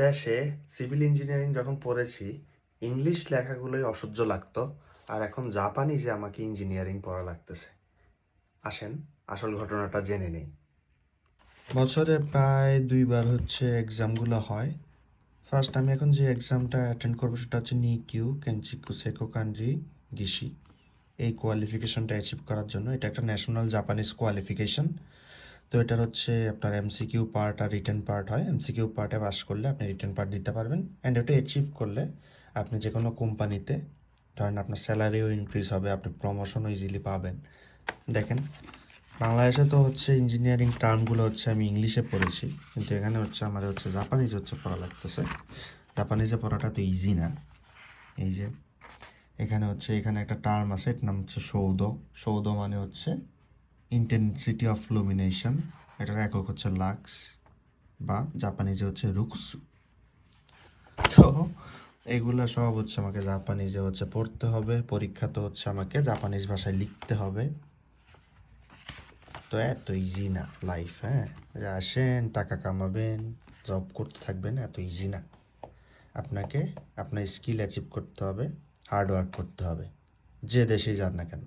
দেশে civil engineering যখন পড়েছি, ইংলিশ লেখাগুলোই অসহ্য লাগতো। আর এখন জাপানিজে আমাকে ইঞ্জিনিয়ারিং পড়া লাগতেছে। আসেন, আসল ঘটনাটা জেনে নেই। বছরে প্রায় 2 বার হচ্ছে এক্সামগুলো হয়। ফার্স্ট আমি এখন যে এক্সামটা অ্যাটেন্ড করবো সেটা হচ্ছে নিকিউ কেনচিকু সেকো কানজি গিশি। এই কোয়ালিফিকেশনটা অ্যাচিভ করার জন্য এটা একটা ন্যাশনাল জাপানিজ কোয়ালিফিকেশন। তো এটার হচ্ছে আপনার MCQ part are written part হয়। এমসিকিউ পার্টে পাস করলে আপনি রিটেন পার্ট দিতে পারবেন, অ্যান্ড এটা অ্যাচিভ করলে আপনি যে কোনো কোম্পানিতে ধরেন আপনার স্যালারিও ইনক্রিজ হবে, আপনি প্রমোশনও ইজিলি পাবেন। দেখেন, বাংলাদেশে তো হচ্ছে ইঞ্জিনিয়ারিং টার্মগুলো হচ্ছে আমি ইংলিশে পড়েছি, কিন্তু এখানে হচ্ছে আমাদের হচ্ছে জাপানিজ হচ্ছে পড়া লাগতেছে। জাপানিজে পড়াটা তো ইজি না। এই যে এখানে একটা টার্ম আছে, এটার নাম হচ্ছে সৌদ। সৌদ মানে হচ্ছে ইন্টেন্সিটি অফ লুমিনেশন, এটার একক হচ্ছে লাক্স বা জাপানিজে হচ্ছে রুকসু। তো এগুলো সব হচ্ছে আমাকে জাপানিজে হচ্ছে পড়তে হবে, পরীক্ষা তো হচ্ছে আমাকে জাপানিজ ভাষায় লিখতে হবে। তো এত ইজি না লাইফ, হ্যাঁ, আসেন টাকা কামাবেন, জব করতে থাকবেন, এত ইজি না। আপনাকে আপনার স্কিল অ্যাচিভ করতে হবে, হার্ড ওয়ার্ক করতে হবে, যে দেশে যান না কেন।